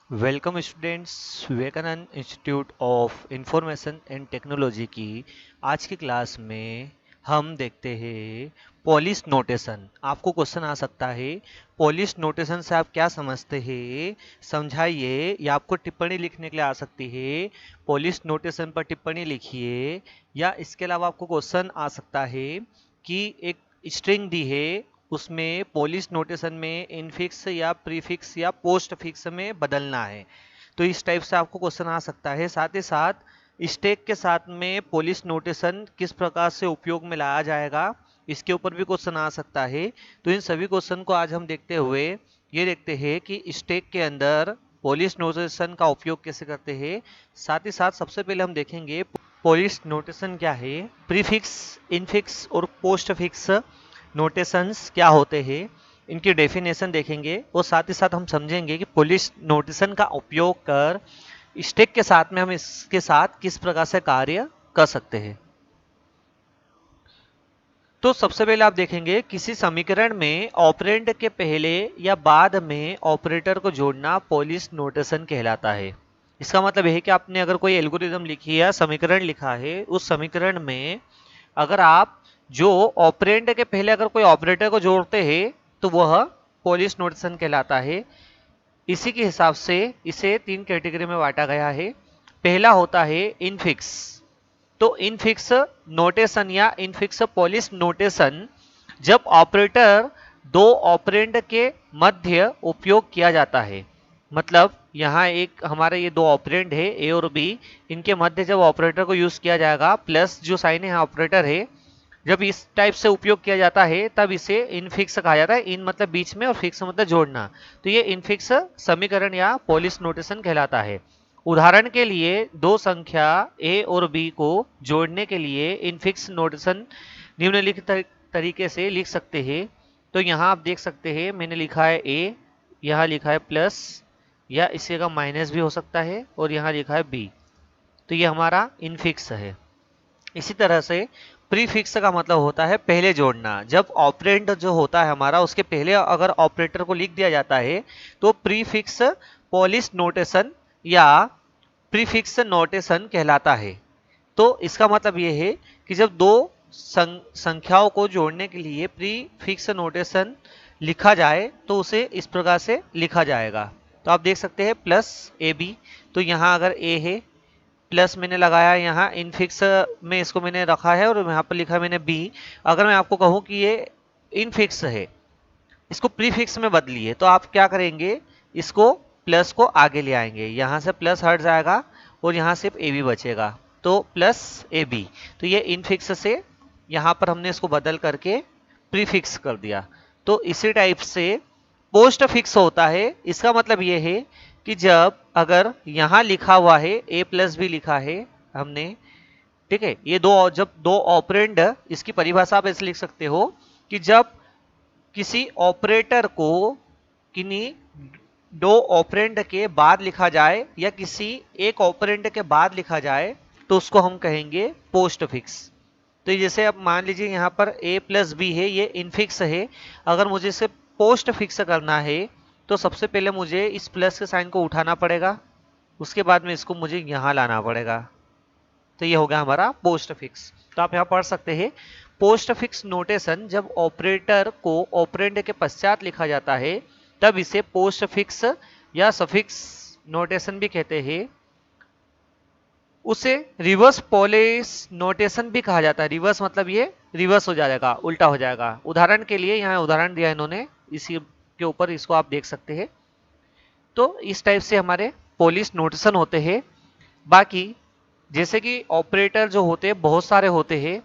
Welcome students. Vivekananda institute of information and technology की आज की क्लास में हम देखते हैं पॉलिश नोटेशन। आपको क्वेश्चन आ सकता है, पॉलिश नोटेशन से आप क्या समझते हैं, समझाइए। या आपको टिप्पणी लिखने के लिए आ सकती है, पॉलिश नोटेशन पर टिप्पणी लिखिए। या इसके अलावा आपको क्वेश्चन आ सकता है कि एक स्ट्रिंग दी है, उसमें पॉलिश नोटेशन में इनफिक्स या प्रीफिक्स या पोस्ट फिक्स में बदलना है। तो इस टाइप से आपको क्वेश्चन आ सकता है। साथ ही साथ स्टैक के साथ में पॉलिश नोटेशन किस प्रकार से उपयोग में लाया जाएगा, इसके ऊपर भी क्वेश्चन आ सकता है। तो इन सभी क्वेश्चन को आज हम देखते हुए ये देखते हैं कि स्टैक के अंदर पॉलिश नोटेशन का उपयोग कैसे करते हैं। साथ ही साथ सबसे पहले हम देखेंगे पॉलिश नोटेशन क्या है, प्रीफिक्स, इनफिक्स और पोस्ट फिक्स नोटेशंस क्या होते हैं, इनकी डेफिनेशन देखेंगे। और साथ ही साथ हम समझेंगे कि पॉलिश नोटेशन का उपयोग कर स्टैक के साथ में हम इसके साथ किस प्रकार से कार्य कर सकते हैं। तो सबसे पहले आप देखेंगे किसी समीकरण में ऑपरेंड के पहले या बाद में ऑपरेटर को जोड़ना पॉलिश नोटेशन कहलाता है। इसका मतलब यह है कि आपने अगर कोई एल्गोरिदम लिखी है, समीकरण लिखा है, उस समीकरण में अगर आप जो ऑपरेंड के पहले अगर कोई ऑपरेटर को जोड़ते हैं तो वह पॉलिश नोटेशन कहलाता है। इसी के हिसाब से इसे तीन कैटेगरी में बांटा गया है। पहला होता है इनफिक्स। तो इनफिक्स नोटेशन या इनफिक्स पॉलिश नोटेशन जब ऑपरेटर दो ऑपरेंड के मध्य उपयोग किया जाता है। मतलब यहाँ एक हमारे ये दो ऑपरेंड है ए और बी, इनके मध्य जब ऑपरेटर को यूज किया जाएगा, प्लस जो साइन है ऑपरेटर है, जब इस टाइप से उपयोग किया जाता है तब इसे इनफिक्स कहा जाता है। इन मतलब बीच में और फिक्स मतलब जोड़ना। तो ये इनफिक्स समीकरण या पॉलिश नोटेशन कहलाता है। उदाहरण के लिए दो संख्या ए और बी को जोड़ने के लिए इनफिक्स नोटेशन निम्नलिखित तरीके से लिख सकते हैं। तो यहाँ आप देख सकते हैं, मैंने लिखा है ए, यहाँ लिखा है प्लस, या इसी का माइनस भी हो सकता है, और यहाँ लिखा है बी। तो ये हमारा इनफिक्स है। इसी तरह से प्रीफिक्स का मतलब होता है पहले जोड़ना। जब ऑपरेंड जो होता है हमारा, उसके पहले अगर ऑपरेटर को लिख दिया जाता है तो प्रीफिक्स पॉलिश नोटेशन या प्रीफिक्स नोटेशन कहलाता है। तो इसका मतलब ये है कि जब दो संख्याओं को जोड़ने के लिए प्रीफिक्स नोटेशन लिखा जाए तो उसे इस प्रकार से लिखा जाएगा। तो आप देख सकते हैं प्लस ए बी। तो यहाँ अगर ए है, प्लस मैंने लगाया यहाँ इनफिक्स में, इसको मैंने रखा है, और यहाँ पर लिखा मैंने बी। अगर मैं आपको कहूँ कि ये इनफिक्स है, इसको प्रीफिक्स में बदलिए, तो आप क्या करेंगे, इसको प्लस को आगे ले आएंगे, यहाँ से प्लस हट जाएगा और यहाँ सिर्फ ए बी बचेगा। तो प्लस ए बी। तो ये इनफिक्स से यहाँ पर हमने इसको बदल करके प्रीफिक्स कर दिया। तो इसी टाइप से पोस्ट फिक्स होता है। इसका मतलब ये है कि जब अगर यहाँ लिखा हुआ है ए प्लस बी लिखा है हमने, ठीक है, ये दो, जब दो ऑपरेंड, इसकी परिभाषा आप ऐसे लिख सकते हो कि जब किसी ऑपरेटर को किन्हीं दो ऑपरेंड के बाद लिखा जाए या किसी एक ऑपरेंड के बाद लिखा जाए तो उसको हम कहेंगे पोस्ट फिक्स। तो जैसे अब मान लीजिए यहाँ पर a प्लस बी है, ये इनफिक्स है। अगर मुझे इसे पोस्ट फिक्स करना है तो सबसे पहले मुझे इस प्लस के साइन को उठाना पड़ेगा, उसके बाद में इसको मुझे यहाँ लाना पड़ेगा। तो ये हो गया हमारा पोस्ट फिक्स। तो आप यहाँ पढ़ सकते हैं, पोस्ट फिक्स नोटेशन जब ऑपरेटर को ऑपरेंड के पश्चात लिखा जाता है तब इसे पोस्ट फिक्स या सफिक्स नोटेशन भी कहते हैं। उसे रिवर्स पॉलिश नोटेशन भी कहा जाता है। रिवर्स मतलब ये रिवर्स हो जाएगा, उल्टा हो जाएगा। उदाहरण के लिए यहाँ उदाहरण दिया इन्होंने, इसी के ऊपर इसको आप देख सकते हैं। तो इस टाइप से हमारे पॉलिश नोटेशन होते हैं। बाकी जैसे कि ऑपरेटर जो होते हैं बहुत सारे होते हैं,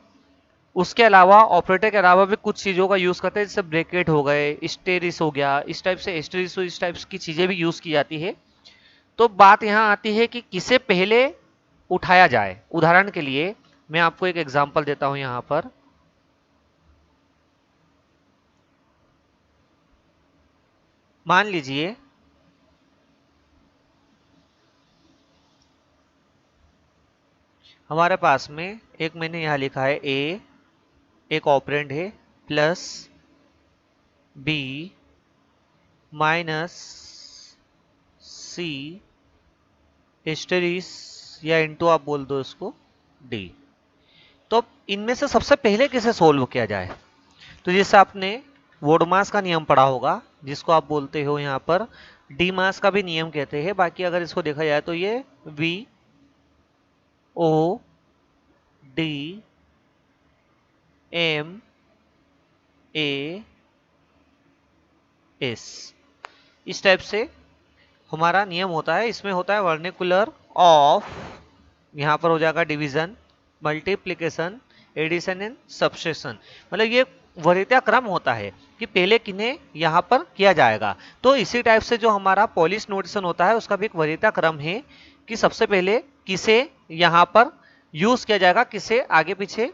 उसके अलावा ऑपरेटर के अलावा भी कुछ चीज़ों का यूज़ करते हैं, जैसे ब्रैकेट हो गए, स्टेरिस हो गया, इस टाइप से एस्टेरिस, इस टाइप की चीज़ें भी यूज़ की जाती है। तो बात यहाँ आती है कि किसे पहले उठाया जाए। उदाहरण के लिए मैं आपको एक एग्जांपल देता हूं। यहाँ पर मान लीजिए हमारे पास में एक, मैंने यहाँ लिखा है ए, एक ऑपरेंड है, प्लस बी माइनस सी एस्टेरिस या इंटू आप बोल दो इसको डी। तो अब इनमें से सबसे पहले किसे सोल्व किया जाए? तो जैसे आपने वोडमास का नियम पढ़ा होगा, जिसको आप बोलते हो यहाँ पर डी मास का भी नियम कहते हैं। बाकी अगर इसको देखा जाए तो ये V O D M A S, इस टाइप से हमारा नियम होता है। इसमें होता है वर्निकुलर ऑफ, यहाँ पर हो जाएगा division, multiplication, addition and subtraction. मतलब ये वरीयता क्रम होता है कि पहले किन्हें यहाँ पर किया जाएगा। तो इसी टाइप से जो हमारा पॉलिश नोटेशन होता है उसका भी एक वरीयता क्रम है कि सबसे पहले किसे यहाँ पर यूज किया जाएगा, किसे आगे पीछे,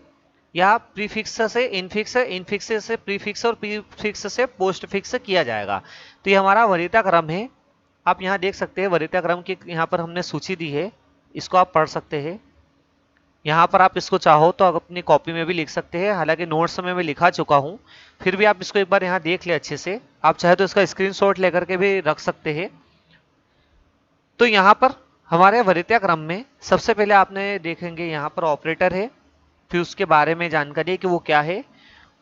या प्रीफिक्स से इनफिक्स, इनफिक्स से प्रीफिक्स और प्रीफिक्स से पोस्टफिक्स किया जाएगा। तो ये हमारा वरीयता क्रम है। आप यहाँ देख सकते हैं वरीयता क्रम की यहाँ पर हमने सूची दी है, इसको आप पढ़ सकते हैं। यहाँ पर आप इसको चाहो तो अपनी कॉपी में भी लिख सकते हैं, हालांकि नोट्स में मैं लिखा चुका हूँ, फिर भी आप इसको एक बार यहाँ देख ले अच्छे से। आप चाहे तो इसका स्क्रीनशॉट लेकर के भी रख सकते हैं। तो यहाँ पर हमारे वरीयता क्रम में सबसे पहले आपने देखेंगे यहाँ पर ऑपरेटर है, फिर उसके बारे में जानकारी है कि वो क्या है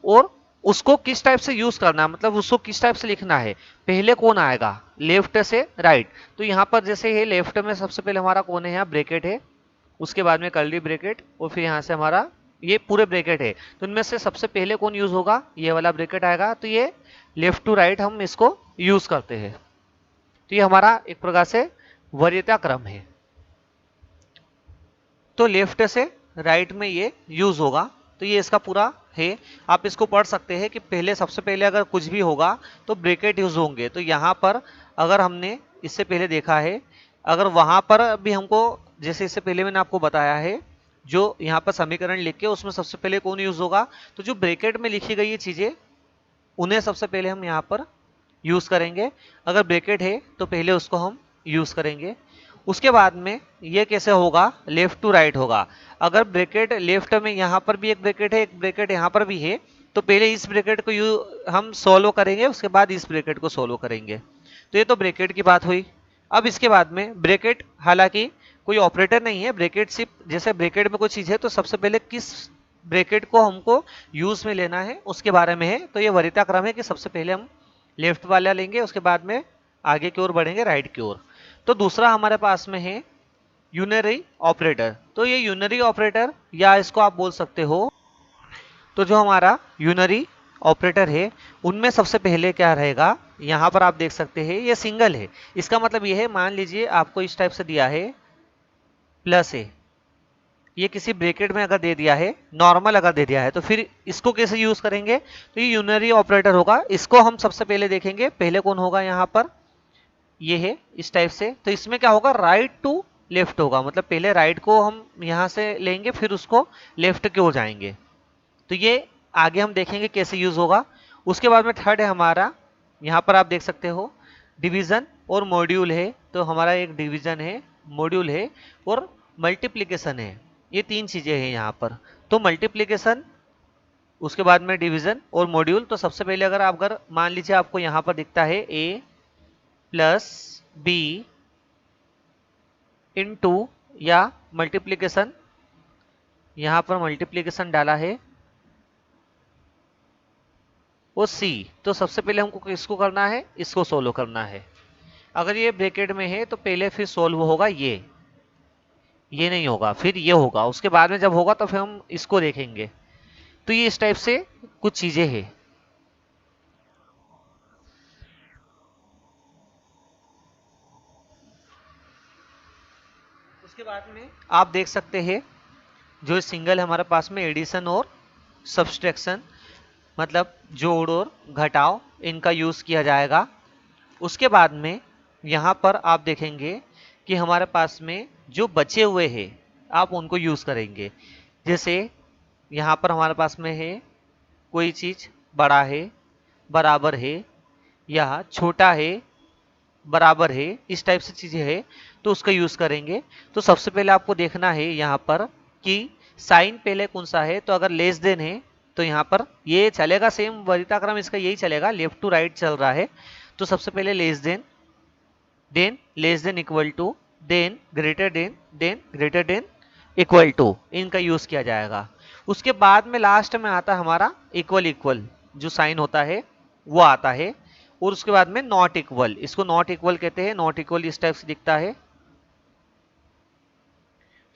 और उसको किस टाइप से यूज करना है, मतलब उसको किस टाइप से लिखना है। पहले कौन आएगा, लेफ्ट से राइट। तो यहाँ पर जैसे है लेफ्ट में सबसे पहले हमारा कौन है, यहाँ ब्रैकेट है, उसके बाद में कर्ली ब्रैकेट और फिर यहाँ से हमारा ये पूरे ब्रैकेट है। तो इनमें से सबसे पहले कौन यूज होगा, ये वाला ब्रैकेट आएगा। तो ये लेफ्ट टू राइट हम इसको यूज करते हैं। तो ये हमारा एक प्रकार से वरीयता क्रम है। तो लेफ्ट से राइट में ये यूज होगा। तो ये इसका पूरा है। आप इसको पढ़ सकते हैं कि पहले सबसे पहले अगर कुछ भी होगा तो ब्रैकेट यूज होंगे। तो यहाँ पर अगर हमने इससे पहले देखा है, अगर वहां पर भी हमको, जैसे इससे पहले मैंने आपको बताया है, जो यहाँ पर समीकरण लिख के उसमें सबसे पहले कौन यूज होगा, तो जो ब्रैकेट में लिखी गई ये चीजें उन्हें सबसे पहले हम यहाँ पर यूज करेंगे। अगर ब्रैकेट है तो पहले उसको हम यूज करेंगे। उसके बाद में ये कैसे होगा, लेफ्ट टू राइट होगा। अगर ब्रैकेट लेफ्ट में यहाँ पर भी एक ब्रैकेट है, एक ब्रैकेट यहाँ पर भी है, तो पहले इस ब्रैकेट को हम सोल्व करेंगे, उसके बाद इस ब्रैकेट को सोल्व करेंगे। तो ये तो ब्रैकेट की बात हुई। अब इसके बाद में ब्रैकेट हालांकि कोई ऑपरेटर नहीं है, ब्रैकेट सिर्फ जैसे ब्रैकेट में कोई चीज है तो सबसे पहले किस ब्रैकेट को हमको यूज में लेना है उसके बारे में है। तो ये वरीयता क्रम है कि सबसे पहले हम लेफ्ट वाला लेंगे, उसके बाद में आगे की ओर बढ़ेंगे राइट की ओर। तो दूसरा हमारे पास में है यूनरी ऑपरेटर। तो ये यूनरी ऑपरेटर या इसको आप बोल सकते हो, तो जो हमारा यूनरी ऑपरेटर है उनमें सबसे पहले क्या रहेगा, यहाँ पर आप देख सकते हैं ये सिंगल है। इसका मतलब ये है, मान लीजिए आपको इस टाइप से दिया है प्लस ए, ये किसी ब्रैकेट में अगर दे दिया है, नॉर्मल अगर दे दिया है, तो फिर इसको कैसे यूज करेंगे, तो ये यूनरी ऑपरेटर होगा। इसको हम सबसे पहले देखेंगे, पहले कौन होगा यहाँ पर, ये है इस टाइप से। तो इसमें क्या होगा, राइट टू लेफ्ट होगा, मतलब पहले राइट को हम यहाँ से लेंगे फिर उसको लेफ्ट की ओर जाएंगे। तो ये आगे हम देखेंगे कैसे यूज होगा। उसके बाद में थर्ड है हमारा, यहाँ पर आप देख सकते हो डिवीजन और मॉड्यूल है। तो हमारा एक डिवीजन है, मॉड्यूल है और मल्टीप्लिकेशन है, ये तीन चीजें हैं यहाँ पर। तो मल्टीप्लिकेशन, उसके बाद में डिवीजन और मॉड्यूल। तो सबसे पहले अगर मान लीजिए आपको यहाँ पर दिखता है ए प्लस बी इंटू या मल्टीप्लिकेशन, यहाँ पर मल्टीप्लिकेशन डाला है और सी, तो सबसे पहले हमको किसको करना है, इसको सोल्व करना है। अगर ये ब्रैकेट में है तो पहले फिर सोल्व होगा ये नहीं होगा, फिर ये होगा, उसके बाद में जब होगा तो फिर हम इसको देखेंगे। तो ये इस टाइप से कुछ चीजें हैं। उसके बाद में आप देख सकते हैं जो सिंगल है हमारे पास में एडिशन और सब्सट्रैक्शन, मतलब जोड़ और घटाव, इनका यूज किया जाएगा। उसके बाद में यहाँ पर आप देखेंगे कि हमारे पास में जो बचे हुए हैं आप उनको यूज करेंगे। जैसे यहाँ पर हमारे पास में है कोई चीज बड़ा है, बराबर है, या छोटा है, बराबर है, इस टाइप से चीजें है तो उसका यूज करेंगे। तो सबसे पहले आपको देखना है यहाँ पर कि साइन पहले कौन सा है। तो अगर लेस देन है तो यहाँ पर ये चलेगा, सेम वरीयता क्रम इसका यही चलेगा, लेफ्ट टू राइट चल रहा है। तो सबसे पहले less than, then less than equal to, then greater than equal to, इनका यूज किया जाएगा। उसके बाद में लास्ट में आता है हमारा इक्वल इक्वल, जो साइन होता है वो आता है। और उसके बाद में नॉट इक्वल, इसको नॉट इक्वल कहते हैं। नॉट इक्वल इस टाइप से दिखता है।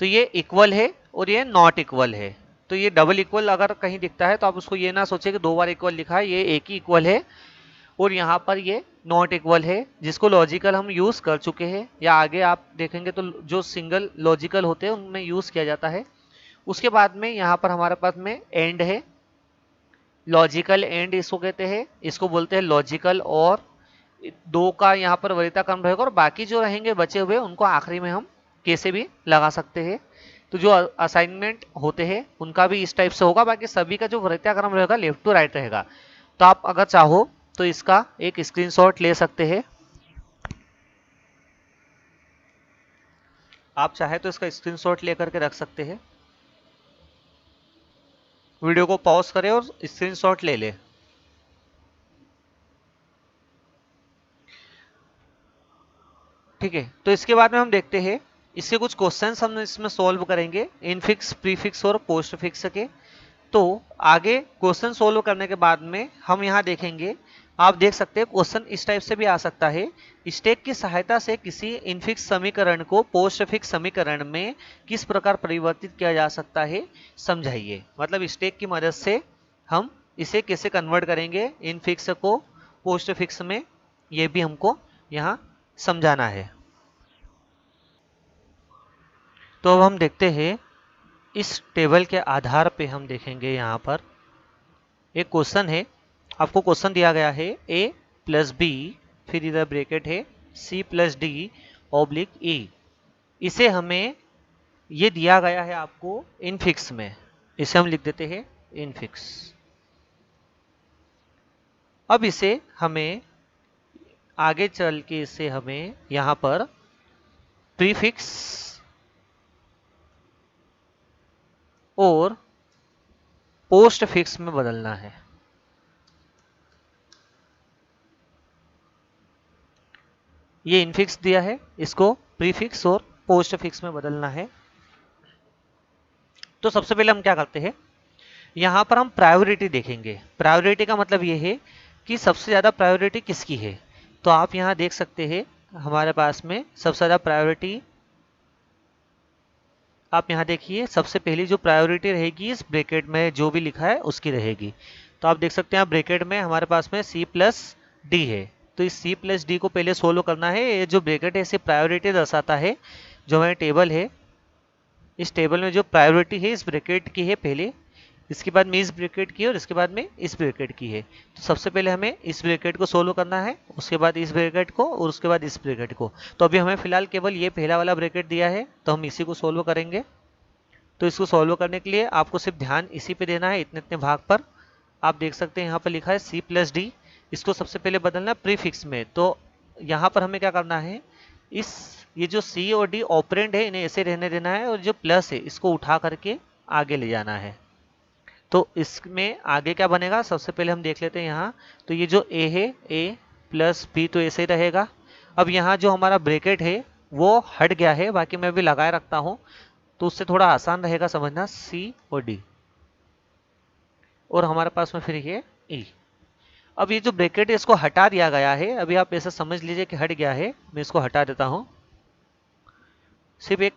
तो ये इक्वल है और ये नॉट इक्वल है। तो ये डबल इक्वल अगर कहीं दिखता है तो आप उसको ये ना सोचे कि दो बार इक्वल लिखा है, ये एक ही इक्वल है। और यहाँ पर ये नॉट इक्वल है, जिसको लॉजिकल हम यूज कर चुके हैं, या आगे आप देखेंगे तो जो सिंगल लॉजिकल होते हैं उनमें यूज किया जाता है। उसके बाद में यहाँ पर हमारे पास में एंड है, लॉजिकल एंड इसको कहते हैं। इसको बोलते हैं लॉजिकल और। दो का यहाँ पर वरीयता क्रम रहेगा और बाकी जो रहेंगे बचे हुए उनको आखिरी में हम कैसे भी लगा सकते हैं। तो जो असाइनमेंट होते हैं उनका भी इस टाइप से होगा। बाकी सभी का जो वरीयता क्रम रहेगा लेफ्ट टू राइट रहेगा। तो आप अगर चाहो तो इसका एक स्क्रीनशॉट ले सकते हैं। आप चाहे तो इसका स्क्रीनशॉट लेकर के रख सकते हैं। वीडियो को पॉज करें और स्क्रीनशॉट ले ले। ठीक है, तो इसके बाद में हम देखते हैं इसके कुछ क्वेश्चंस हम इसमें सॉल्व करेंगे, इनफिक्स, प्रीफिक्स और पोस्टफिक्स के। तो आगे क्वेश्चन सोल्व करने के बाद में हम यहाँ देखेंगे, आप देख सकते हैं क्वेश्चन इस टाइप से भी आ सकता है। स्टेक की सहायता से किसी इनफिक्स समीकरण को पोस्टफिक्स समीकरण में किस प्रकार परिवर्तित किया जा सकता है, समझाइए। मतलब स्टेक की मदद से हम इसे कैसे कन्वर्ट करेंगे इनफिक्स को पोस्टफिक्स में, ये भी हमको यहाँ समझाना है। तो अब हम देखते हैं, इस टेबल के आधार पे हम देखेंगे यहाँ पर एक क्वेश्चन है। आपको क्वेश्चन दिया गया है a प्लस बी, फिर इधर ब्रैकेट है c plus D oblique e। इसे हमें ये दिया गया है आपको इनफिक्स में, इसे हम लिख देते हैं इनफिक्स। अब इसे हमें आगे चल के इसे हमें यहाँ पर प्रीफिक्स और पोस्ट फिक्स में बदलना है। ये इनफिक्स दिया है, इसको प्रीफिक्स और पोस्ट फिक्स में बदलना है। तो सबसे पहले हम क्या करते हैं, यहाँ पर हम प्रायोरिटी देखेंगे। प्रायोरिटी का मतलब ये है कि सबसे ज़्यादा प्रायोरिटी किसकी है। तो आप यहाँ देख सकते हैं हमारे पास में सबसे ज़्यादा प्रायोरिटी, आप यहाँ देखिए सबसे पहली जो प्रायोरिटी रहेगी इस ब्रैकेट में जो भी लिखा है उसकी रहेगी। तो आप देख सकते हैं ब्रैकेट में हमारे पास में c प्लस डी है। तो इस c प्लस डी को पहले सोल्व करना है। ये जो ब्रैकेट है इसे प्रायोरिटी दर्शाता है। जो हमारे टेबल है, इस टेबल में जो प्रायोरिटी है इस ब्रैकेट की है पहले, इसके बाद में इस ब्रैकेट की और इसके बाद में इस ब्रैकेट की है। तो सबसे पहले हमें इस ब्रैकेट को सोल्व करना है, उसके बाद इस ब्रैकेट को और उसके बाद इस ब्रैकेट को। तो अभी हमें फिलहाल केवल ये पहला वाला ब्रैकेट दिया है तो हम इसी को सोल्व करेंगे। तो इसको सोल्व करने के लिए आपको सिर्फ ध्यान इसी पे देना है, इतने इतने भाग पर। आप देख सकते हैं यहाँ पर लिखा है c प्लस डी, इसको सबसे पहले बदलना है प्रीफिक्स में। तो यहाँ पर हमें क्या करना है, इस ये जो c और d ऑपरेंड है इन्हें ऐसे रहने देना है और जो प्लस है इसको उठा करके आगे ले जाना है। तो इसमें आगे क्या बनेगा सबसे पहले हम देख लेते हैं यहाँ। तो ये जो a है a प्लस बी तो ऐसे ही रहेगा। अब यहाँ जो हमारा ब्रैकेट है वो हट गया है, बाकी मैं भी लगाए रखता हूँ तो उससे थोड़ा आसान रहेगा समझना, c और d और हमारे पास में फिर ये e। अब ये जो ब्रैकेट है इसको हटा दिया गया है, अभी आप ऐसा समझ लीजिए कि हट गया है। मैं इसको हटा देता हूँ, सिर्फ एक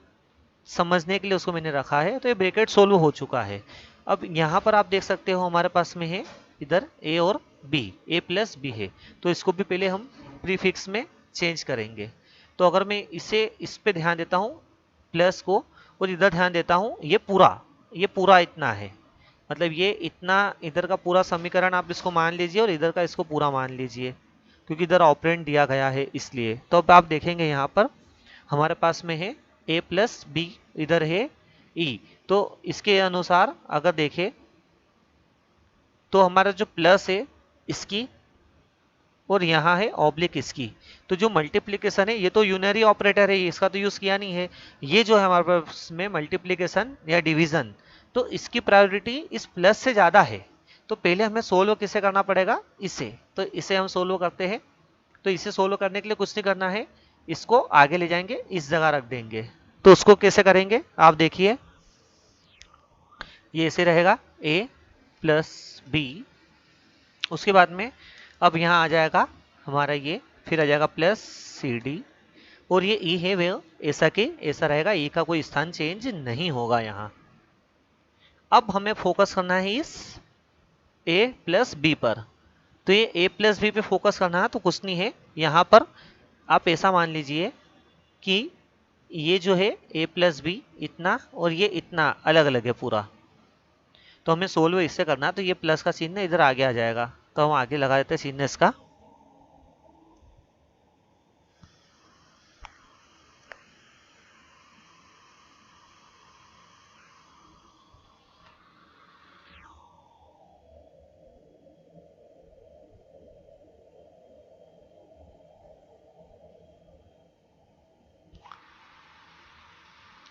समझने के लिए उसको मैंने रखा है। तो ये ब्रैकेट सोल्व हो चुका है। अब यहाँ पर आप देख सकते हो हमारे पास में है इधर a और b, a प्लस बी है। तो इसको भी पहले हम प्रीफिक्स में चेंज करेंगे। तो अगर मैं इस पे ध्यान देता हूँ प्लस को और इधर ध्यान देता हूँ, ये पूरा इतना है। मतलब ये इतना इधर का पूरा समीकरण आप इसको मान लीजिए और इधर का इसको पूरा मान लीजिए, क्योंकि इधर ऑपरेंड दिया गया है इसलिए। तो अब आप देखेंगे यहाँ पर हमारे पास में है a प्लस बी, इधर है e। तो इसके अनुसार अगर देखें तो हमारा जो प्लस है इसकी और यहाँ है ऑब्लिक इसकी। तो जो मल्टीप्लीकेशन है ये तो यूनरी ऑपरेटर है, इसका तो यूज किया नहीं है। ये जो है हमारे पास में मल्टीप्लीकेशन या डिवीजन, तो इसकी प्रायोरिटी इस प्लस से ज्यादा है। तो पहले हमें सोल्व किसे करना पड़ेगा, इसे। तो इसे हम सोल्व करते हैं। तो इसे सोल्व करने के लिए कुछ नहीं करना है, इसको आगे ले जाएंगे, इस जगह रख देंगे। तो उसको कैसे करेंगे आप देखिए, ये ऐसे रहेगा a प्लस बी, उसके बाद में अब यहाँ आ जाएगा हमारा ये, फिर आ जाएगा प्लस सी डी, और ये ई है वे ऐसा के ऐसा रहेगा, ई का कोई स्थान चेंज नहीं होगा यहाँ। अब हमें फोकस करना है इस a प्लस बी पर, तो ये a प्लस बी पे फोकस करना है, तो कुछ नहीं है यहाँ पर आप ऐसा मान लीजिए कि ये जो है a प्लस बी इतना और ये इतना अलग अलग है पूरा, तो हमें सोल्व इससे करना है, तो ये प्लस का चिन्ह इधर आगे आ जाएगा, तो हम आगे लगा देते हैं चिन्ह इसका।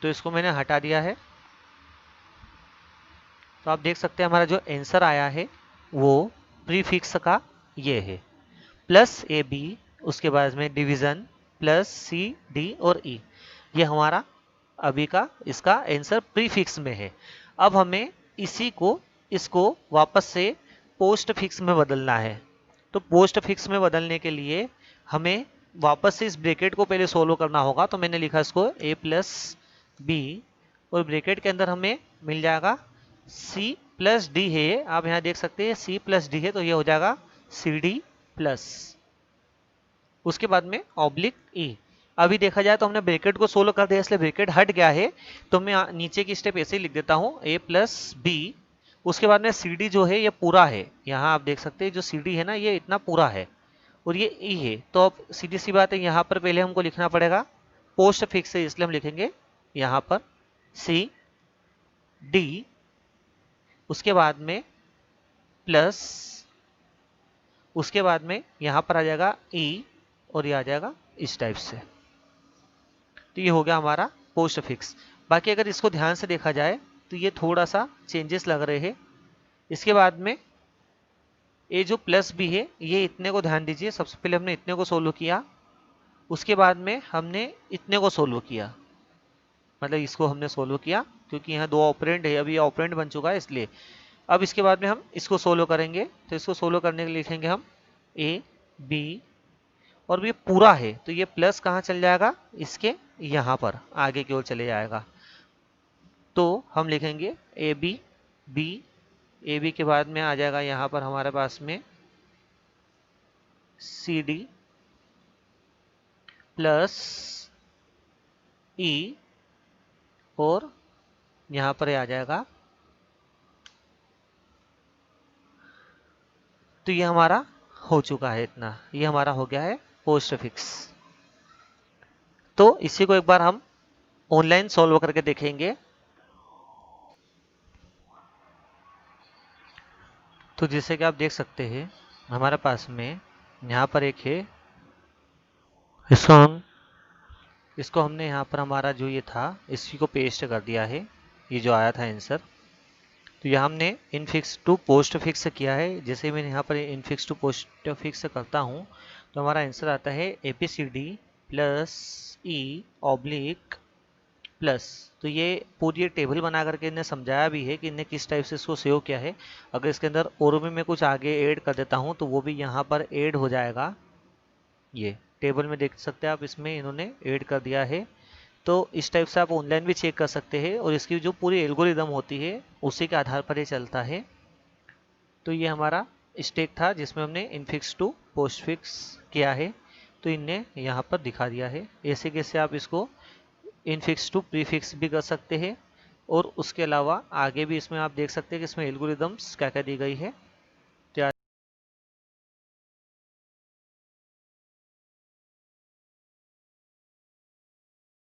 तो इसको मैंने हटा दिया है, तो आप देख सकते हैं हमारा जो आंसर आया है वो प्रीफिक्स का ये है, प्लस ए बी, उसके बाद में डिवीजन प्लस सी डी और ई, ये हमारा अभी का इसका आंसर प्रीफिक्स में है। अब हमें इसी को इसको वापस से पोस्ट फिक्स में बदलना है, तो पोस्ट फिक्स में बदलने के लिए हमें वापस से इस ब्रैकेट को पहले सोल्व करना होगा, तो मैंने लिखा इसको a प्लस बी, और ब्रैकेट के अंदर हमें मिल जाएगा c प्लस डी है, आप यहाँ देख सकते हैं c प्लस डी है, तो ये हो जाएगा सी डी प्लस, उसके बाद में ऑब्लिक ई। अभी देखा जाए तो हमने ब्रैकेट को सोल्व कर दिया, इसलिए ब्रैकेट हट गया है, तो मैं नीचे की स्टेप ऐसे ही लिख देता हूँ a प्लस बी, उसके बाद में सी डी जो है ये पूरा है, यहाँ आप देख सकते हैं जो सी डी है ना ये इतना पूरा है, और ये ई है, तो अब सीधी सी बात है यहाँ पर पहले हमको लिखना पड़ेगा पोस्ट फिक्स है, इसलिए हम लिखेंगे यहाँ पर सी डी, उसके बाद में प्लस, उसके बाद में यहाँ पर आ जाएगा ई, और ये आ जाएगा इस टाइप से, तो ये हो गया हमारा पोस्ट फिक्स। बाकी अगर इसको ध्यान से देखा जाए तो ये थोड़ा सा चेंजेस लग रहे हैं। इसके बाद में ये जो प्लस बी है ये इतने को ध्यान दीजिए, सबसे पहले हमने इतने को सोल्व किया, उसके बाद में हमने इतने को सोल्व किया, मतलब इसको हमने सोल्व किया क्योंकि यहाँ दो ऑपरेंड है, अभी ये ऑपरेंड बन चुका है इसलिए। अब इसके बाद में हम इसको सोल्व करेंगे, तो इसको सोल्व करने के लिए लिखेंगे हम ए बी, और ये पूरा है तो ये प्लस कहाँ चल जाएगा, इसके यहाँ पर आगे की ओर चले जाएगा, तो हम लिखेंगे A B B, A B के बाद में आ जाएगा यहाँ पर हमारे पास में सी डी प्लस ई, और यहाँ पर आ जाएगा, तो ये हमारा हो चुका है इतना, ये हमारा हो गया है पोस्ट फिक्स। तो इसी को एक बार हम ऑनलाइन सॉल्व करके देखेंगे। तो जैसे कि आप देख सकते हैं हमारे पास में यहाँ पर एक है, इसको हमने यहाँ पर हमारा जो ये था इसी को पेस्ट कर दिया है, ये जो आया था आंसर, तो यहाँ हमने इनफिक्स टू पोस्ट फिक्स किया है। जैसे मैंने यहाँ पर इनफिक्स टू पोस्ट फिक्स करता हूँ तो हमारा आंसर आता है A P C D plus E oblique plus, तो ये पूरी टेबल बना करके इन्हें समझाया भी है कि इन्हें किस टाइप से इसको सेव किया है। अगर इसके अंदर और भी मैं कुछ आगे ऐड कर देता हूँ तो वो भी यहाँ पर ऐड हो जाएगा, ये टेबल में देख सकते हैं आप, इसमें इन्होंने ऐड कर दिया है। तो इस टाइप से आप ऑनलाइन भी चेक कर सकते हैं, और इसकी जो पूरी एल्गोरिदम होती है उसी के आधार पर ये चलता है। तो ये हमारा स्टेक था जिसमें हमने इनफिक्स टू पोस्ट फिक्स किया है, तो इनने यहाँ पर दिखा दिया है। ऐसे कैसे आप इसको इनफिक्स टू प्रीफिक्स भी कर सकते हैं, और उसके अलावा आगे भी इसमें आप देख सकते हैं कि इसमें एल्गोरिदम्स क्या क्या दी गई है।